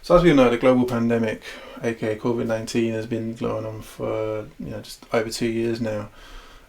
So as we all know, the global pandemic, aka COVID-19, has been going on for just over 2 years now.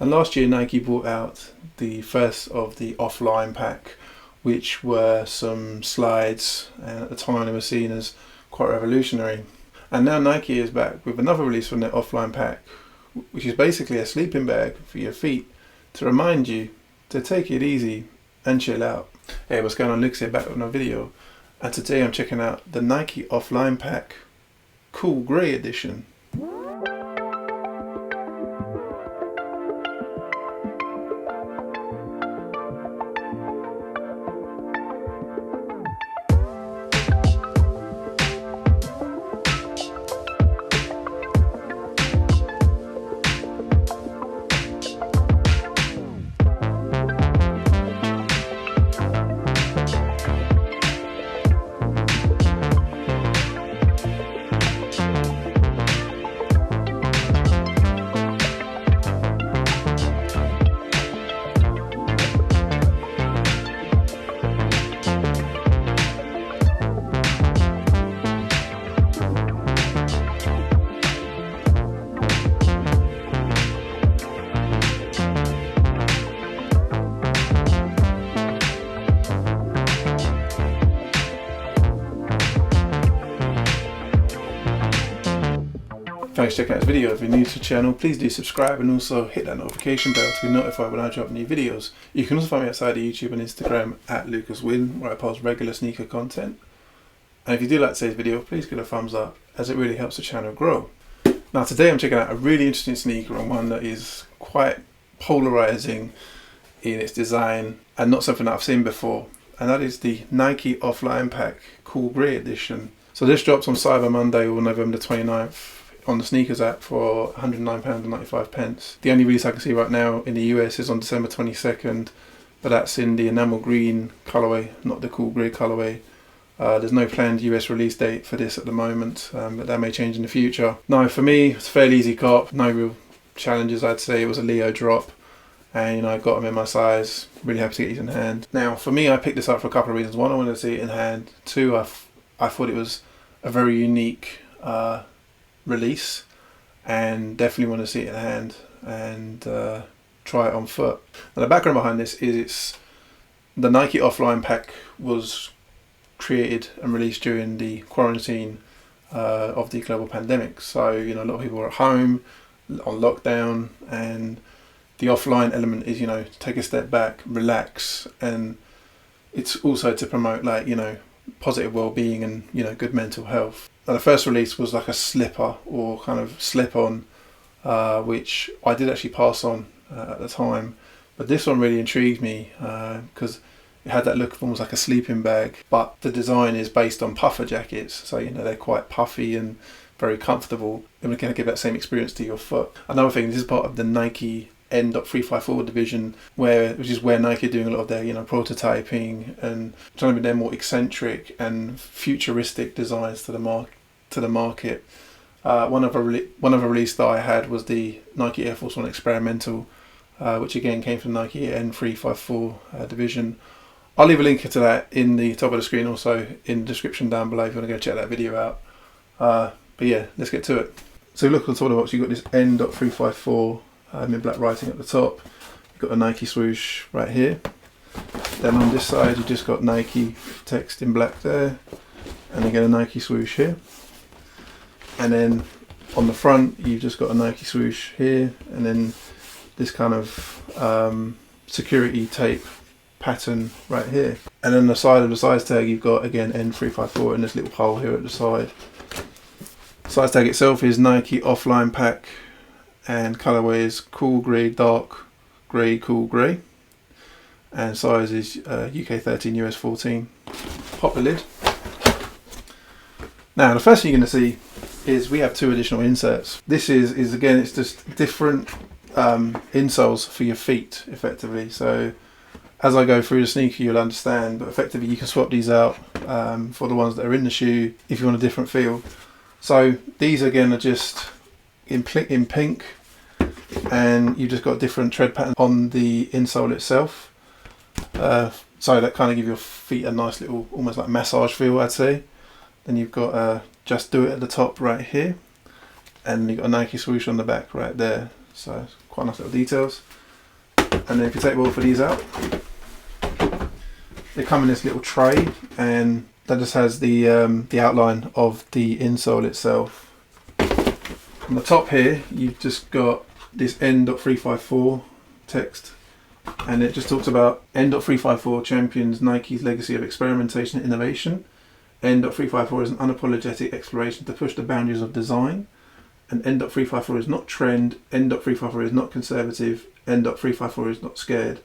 And last year Nike brought out the first of the offline pack, which were some slides, and at the time they were seen as quite revolutionary. And now Nike is back with another release from their offline pack, which is basically a sleeping bag for your feet to remind you to take it easy and chill out. Hey, what's going on? Lukas here, back with another video. And today I'm checking out the Nike offline pack Cool Grey edition. Thanks for checking out this video. If you're new to the channel, please do subscribe and also hit that notification bell to be notified when I drop new videos. You can also find me outside of YouTube and Instagram at Lukas Winn, where I post regular sneaker content. And if you do like today's video, please give it a thumbs up, as it really helps the channel grow. Now today I'm checking out a really interesting sneaker, and one that is quite polarizing in its design and not something that I've seen before, and that is the Nike offline pack Cool Grey edition. So this drops on Cyber Monday or November 29th on the SNKRS App for £109.95. The only release I can see right now in the US is on December 22nd, but that's in the Enamel Green colourway, not the Cool Grey colourway. There's no planned US release date for this at the moment, but that may change in the future. Now for me, it's a fairly easy cop, no real challenges. I'd say it was a Leo drop, and I got them in my size. Really happy to get these in hand. Now for me, I picked this up for a couple of reasons. One, I wanted to see it in hand. Two, I thought it was a very unique release, and definitely want to see it in hand and try it on foot. Now the background behind this is the Nike offline pack was created and released during the quarantine of the global pandemic. So a lot of people were at home on lockdown, and the offline element is take a step back, relax, and it's also to promote positive well-being and good mental health. Now the first release was like a slipper or kind of slip-on, which I did actually pass on at the time, but this one really intrigued me because it had that look of almost like a sleeping bag, but the design is based on puffer jackets, so they're quite puffy and very comfortable, and we're going to give that same experience to your foot. Another thing, this is part of the Nike N.354 division, which is where Nike are doing a lot of their prototyping and trying to bring their more eccentric and futuristic designs to the market. One of the release that I had was the Nike Air Force One Experimental, which again came from Nike N.354 division. I'll leave a link to that in the top of the screen, also in the description down below if you want to go check that video out. But yeah, let's get to it. So look on the top of the box, you've got this N.354 in black writing at the top. You've got a Nike swoosh right here. Then on this side you've just got Nike text in black there, and you get a Nike swoosh here. And then on the front you've just got a Nike swoosh here, and then this kind of security tape pattern right here. And then the side of the size tag you've got again N354 in this little hole here at the side. Size tag itself is Nike offline pack, and colourway is Cool Grey, Dark Grey, Cool Grey, and size is UK 13, US 14. Pop the lid. Now the first thing you're going to see is we have two additional inserts. This is again, it's just different insoles for your feet effectively. So as I go through the sneaker you'll understand, but effectively you can swap these out for the ones that are in the shoe if you want a different feel. So these again are just in pink, and you've just got different tread patterns on the insole itself, so that kind of give your feet a nice little almost like massage feel, I'd say. Then you've got Just Do It at the top right here, and you've got a Nike swoosh on the back right there. So quite nice little details. And then if you take both of these out, they come in this little tray, and that just has the outline of the insole itself. On the top here, you've just got this N.354 text, and it just talks about N.354 champions Nike's legacy of experimentation and innovation. N.354 is an unapologetic exploration to push the boundaries of design. And N.354 is not trend, N.354 is not conservative, N.354 is not scared.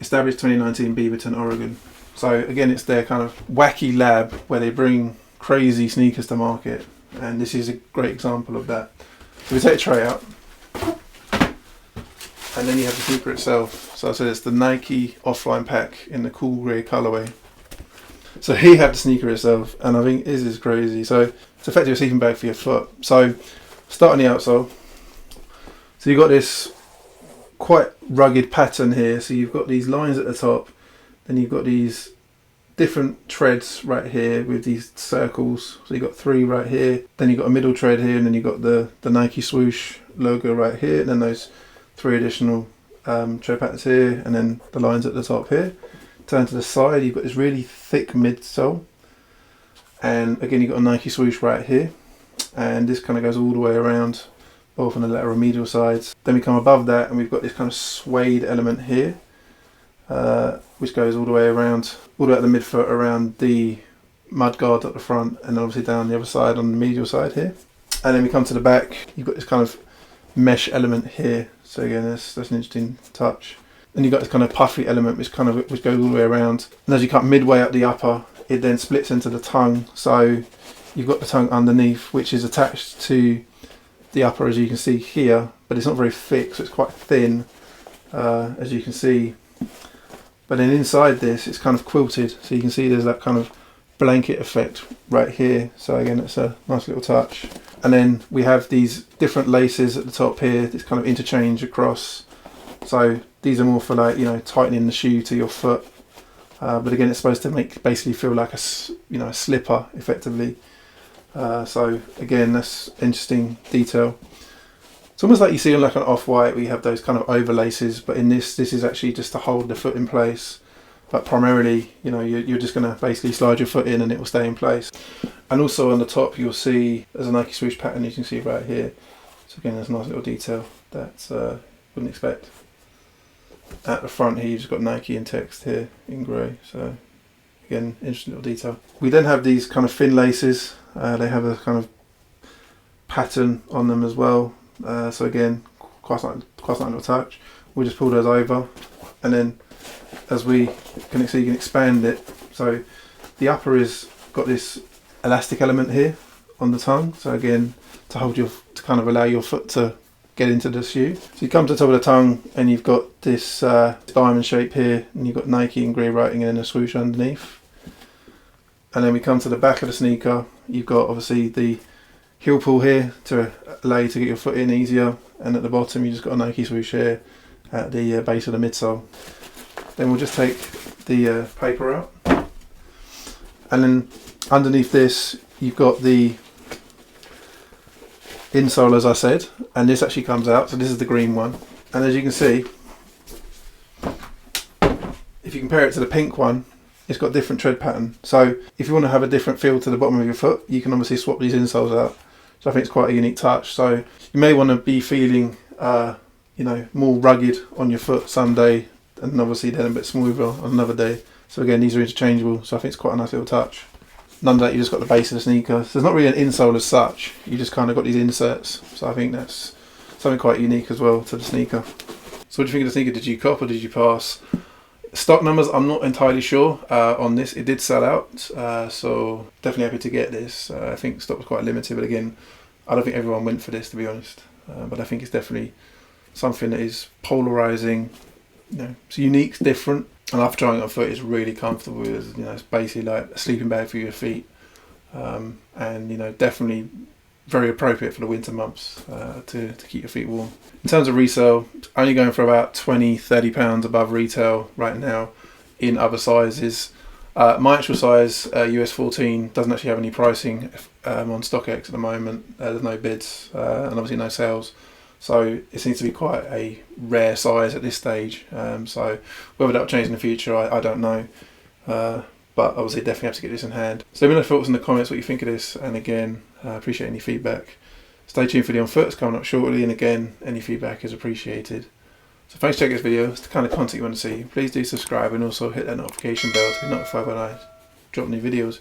Established 2019, Beaverton, Oregon. So again, it's their kind of wacky lab where they bring crazy sneakers to market, and this is a great example of that. So we take the tray out, and then you have the sneaker itself. So I said it's the Nike offline pack in the cool grey colourway. So here you have the sneaker itself, and I think this is crazy. So it's effectively a sleeping bag for your foot. So start on the outsole. So you've got this quite rugged pattern here. So you've got these lines at the top, then you've got these different treads right here with these circles. So you've got 3 right here, then you've got a middle tread here, and then you've got the Nike swoosh logo right here, and then those 3 additional tread patterns here, and then the lines at the top here. Turn to the side, you've got this really thick midsole, and again you've got a Nike swoosh right here, and this kind of goes all the way around, both on the lateral and medial sides. Then we come above that, and we've got this kind of suede element here, which goes all the way around, all the way at the midfoot around the mud guard at the front, and obviously down the other side on the medial side here. And then we come to the back, you've got this kind of mesh element here. So again, that's an interesting touch. Then you've got this kind of puffy element which goes all the way around. And as you cut midway up the upper, it then splits into the tongue. So you've got the tongue underneath, which is attached to the upper, as you can see here, but it's not very thick, so it's quite thin, as you can see. But then inside this, it's kind of quilted, so you can see there's that kind of blanket effect right here. So again, it's a nice little touch. And then we have these different laces at the top here, this kind of interchange across. So these are more for, like, you know, tightening the shoe to your foot. But again, it's supposed to basically feel like a slipper effectively. So again, that's interesting detail. It's almost like you see on like an off-white, we have those kind of overlaces, but in this is actually just to hold the foot in place. But primarily, you know, you're just going to basically slide your foot in and it will stay in place. And also on the top, you'll see there's a Nike swoosh pattern you can see right here. So again, there's a nice little detail that wouldn't expect. At the front here, you've just got Nike in text here in grey. So again, interesting little detail. We then have these kind of fin laces. They have a kind of pattern on them as well. So again, quite nice little touch. We'll just pull those over, and then as we can see, you can expand it. So the upper is got this elastic element here on the tongue. So again, to kind of allow your foot to get into the shoe. So you come to the top of the tongue, and you've got this diamond shape here, and you've got Nike in grey writing and a swoosh underneath. And then we come to the back of the sneaker. You've got obviously the heel pull here to allow you to get your foot in easier, and at the bottom you just got a Nike swoosh here at the base of the midsole. Then we'll just take the paper out, and then underneath this you've got the insole, as I said, and this actually comes out. So this is the green one, and as you can see, if you compare it to the pink one, it's got different tread pattern. So if you want to have a different feel to the bottom of your foot, you can obviously swap these insoles out. So I think it's quite a unique touch. So you may want to be feeling more rugged on your foot some day, and obviously then a bit smoother on another day. So again, these are interchangeable, so I think it's quite a nice little touch. None of that, you just got the base of the sneaker. So there's not really an insole as such, you just kind of got these inserts. So I think that's something quite unique as well to the sneaker. So what do you think of the sneaker? Did you cop or did you pass? Stock numbers, I'm not entirely sure on this. It did sell out, so definitely happy to get this. I think stock was quite limited, but again, I don't think everyone went for this, to be honest. But I think it's definitely something that is polarizing. It's unique, it's different, and after trying it on foot, it's really comfortable. It's basically like a sleeping bag for your feet, and definitely very appropriate for the winter months to keep your feet warm. In terms of resale, only going for about £20-30 above retail right now in other sizes. My actual size, US 14, doesn't actually have any pricing on StockX at the moment. There's no bids and obviously no sales. So it seems to be quite a rare size at this stage. So whether that will change in the future, I don't know. But obviously definitely have to get this in hand. So let me know thoughts in the comments what you think of this. And again, I appreciate any feedback. Stay tuned for the on foot's coming up shortly. And again, any feedback is appreciated. So thanks for checking this video. It's the kind of content you want to see. Please do subscribe and also hit that notification bell to be notified when I drop new videos.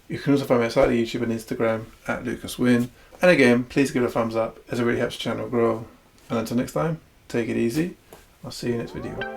You can also find me outside of YouTube and Instagram at Lukas Winn. And again, please give it a thumbs up as it really helps the channel grow. And until next time, take it easy. I'll see you in the next video.